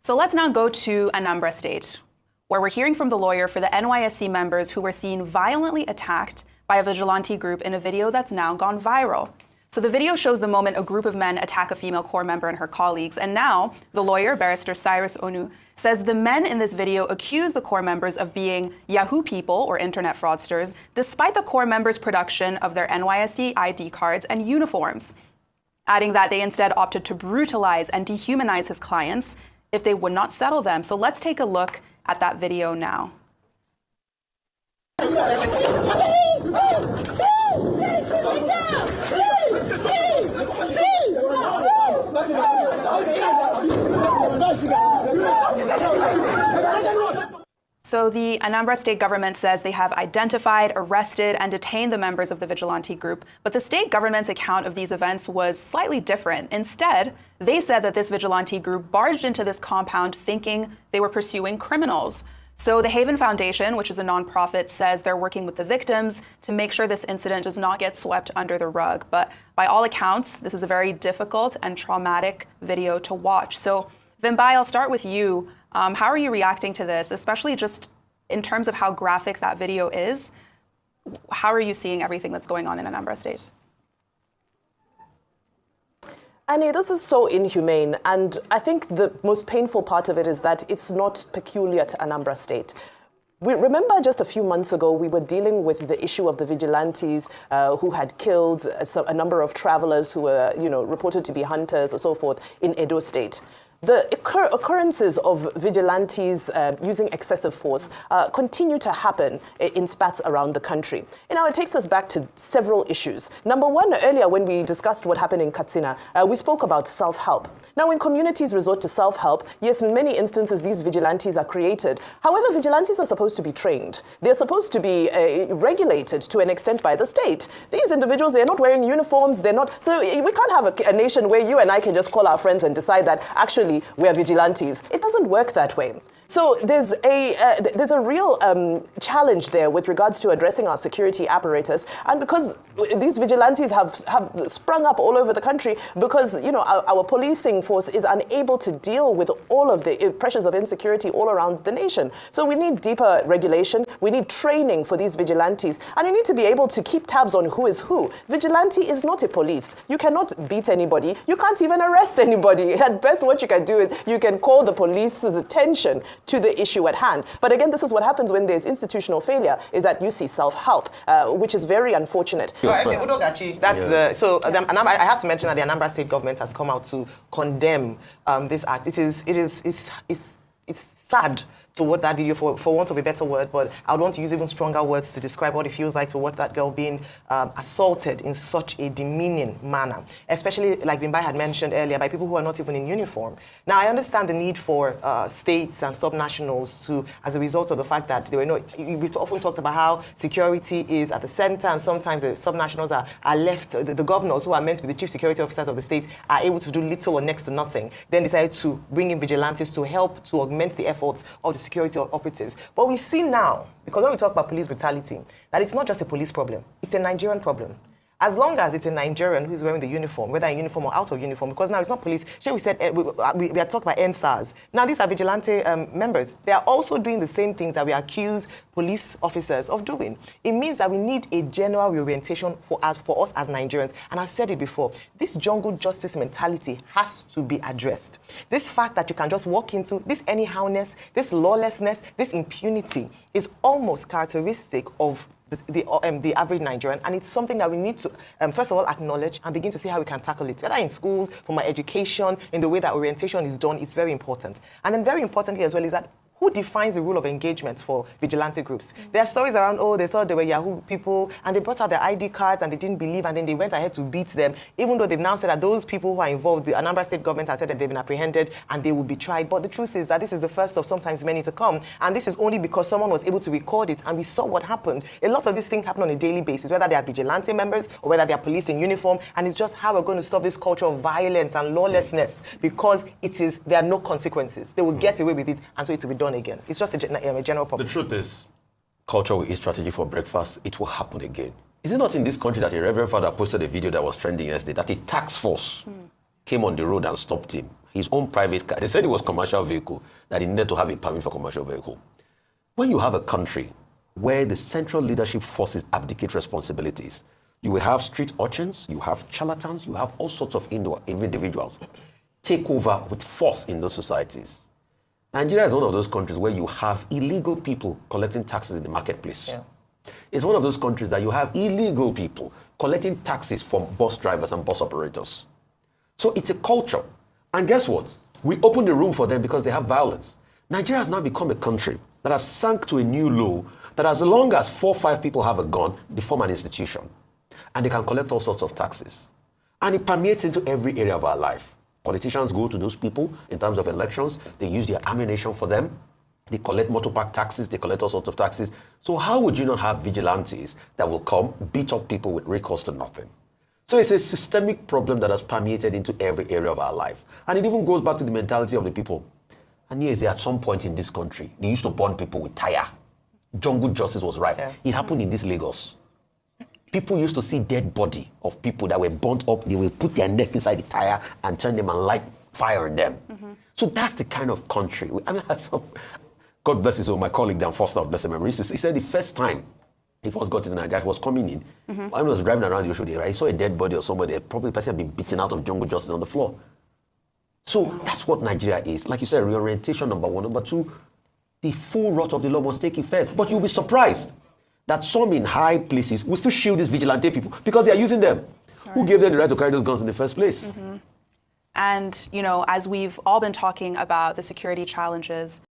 So let's now go to Anambra State, where we're hearing from the lawyer for the NYSC members who were seen violently attacked by a vigilante group in a video that's now gone viral. So the video shows the moment a group of men attack a female corps member and her colleagues. And now the lawyer, Barrister Cyrus Onu, says the men in this video accuse the corps members of being Yahoo people or internet fraudsters, despite the corps members' production of their NYSC ID cards and uniforms, adding that they instead opted to brutalize and dehumanize his clients if they would not settle them. So let's take a look at that video now. So the Anambra state government says they have identified, arrested, and detained the members of the vigilante group, but the state government's account of these events was slightly different. Instead, they said that this vigilante group barged into this compound thinking they were pursuing criminals. So the Haven Foundation, which is a nonprofit, says they're working with the victims to make sure this incident does not get swept under the rug. But by all accounts, this is a very difficult and traumatic video to watch. So Vimbai, I'll start with you. How are you reacting to this, especially just in terms of how graphic that video is? How are you seeing everything that's going on in Anambra State? Annie, this is so inhumane, and I think the most painful part of it is that it's not peculiar to Anambra State. We remember just a few months ago, we were dealing with the issue of the vigilantes who had killed a number of travelers who were, reported to be hunters or so forth in Edo State. The occurrences of vigilantes using excessive force continue to happen in spats around the country. It takes us back to several issues. Number one, earlier when we discussed what happened in Katsina, we spoke about self-help. Now, when communities resort to self-help, yes, in many instances, these vigilantes are created. However, vigilantes are supposed to be trained. They're supposed to be regulated to an extent by the state. These individuals, they're not wearing uniforms, they're not. So we can't have a nation where you and I can just call our friends and decide that actually we are vigilantes. It doesn't work that way. So there's a real challenge there with regards to addressing our security apparatus, and because these vigilantes have sprung up all over the country, because our policing force is unable to deal with all of the pressures of insecurity all around the nation. So we need deeper regulation, we need training for these vigilantes, and you need to be able to keep tabs on who is who. Vigilante is not a police. You cannot beat anybody. You can't even arrest anybody. At best, what you can do is you can call the police's attention to the issue at hand. But again, this is what happens when there's institutional failure, is that you see self-help, which is very unfortunate. I have to mention that the Anambra state government has come out to condemn this act. It's sad to watch that video, for want of a better word, but I would want to use even stronger words to describe what it feels like to watch that girl being assaulted in such a demeaning manner, especially, like Vimbai had mentioned earlier, by people who are not even in uniform. Now, I understand the need for states and subnationals to, as a result of the fact that we've often talked about how security is at the center, and sometimes the subnationals are left, the governors who are meant to be the chief security officers of the state are able to do little or next to nothing, then decided to bring in vigilantes to help to augment the efforts of the security operatives. But we see now, because when we talk about police brutality, that it's not just a police problem, it's a Nigerian problem. As long as it's a Nigerian who's wearing the uniform, whether in uniform or out of uniform, because now it's not police. Sure, we said we are talking about NSARS. Now these are vigilante members. They are also doing the same things that we accuse police officers of doing. It means that we need a general reorientation for us as Nigerians. And I've said it before, this jungle justice mentality has to be addressed. This fact that you can just walk into this anyhowness, this lawlessness, this impunity is almost characteristic of the average Nigerian, and it's something that we need to, first of all, acknowledge and begin to see how we can tackle it. Whether in schools, for my education, in the way that orientation is done, it's very important. And then very importantly as well is that who defines the rule of engagement for vigilante groups? There are stories around, they thought they were Yahoo people, and they brought out their ID cards and they didn't believe, and then they went ahead to beat them, even though they've now said that those people who are involved, the Anambra state government has said that they've been apprehended and they will be tried. But the truth is that this is the first of sometimes many to come, and this is only because someone was able to record it, and we saw what happened. A lot of these things happen on a daily basis, whether they are vigilante members or whether they are police in uniform, and it's just how we're going to stop this culture of violence and lawlessness, because there are no consequences. They will get away with it, and so it will be done again. It's just a general problem. The truth is, culture will eat strategy for breakfast. It will happen again. Is it not in this country that a reverend father posted a video that was trending yesterday, that a task force came on the road and stopped him his own private car. They said it was commercial vehicle, that he needed to have a permit for commercial vehicle. When you have a country where the central leadership forces abdicate responsibilities, you will have street urchins, you have charlatans, you have all sorts of individuals take over with force in those societies. Nigeria is one of those countries where you have illegal people collecting taxes in the marketplace. Yeah. It's one of those countries that you have illegal people collecting taxes from bus drivers and bus operators. So it's a culture. And guess what? We open the room for them because they have violence. Nigeria has now become a country that has sunk to a new low, that as long as 4 or 5 people have a gun, they form an institution. And they can collect all sorts of taxes. And it permeates into every area of our life. Politicians go to those people in terms of elections. They use their ammunition for them. They collect motor park taxes. They collect all sorts of taxes. So how would you not have vigilantes that will come, beat up people with recourse to nothing? So it's a systemic problem that has permeated into every area of our life. And it even goes back to the mentality of the people. And yes, at some point in this country, they used to burn people with tire. Jungle justice was right. Yeah. It happened in this Lagos. People used to see dead body of people that were burnt up. They will put their neck inside the tire and turn them and light fire on them. Mm-hmm. So that's the kind of country. I mean, God bless his soul, my colleague Dan Foster of blessed memory, he said the first time he first got into Nigeria, was coming in. Mm-hmm. When he was driving around the Oshodi, right, he saw a dead body or somebody, probably the person had been beaten out of jungle justice on the floor. So that's what Nigeria is. Like you said, reorientation, number one. Number two, the full wrath of the law must take effect. But you'll be surprised that some in high places will still shield these vigilante people because they are using them. Right. Who gave them the right to carry those guns in the first place? Mm-hmm. And, as we've all been talking about the security challenges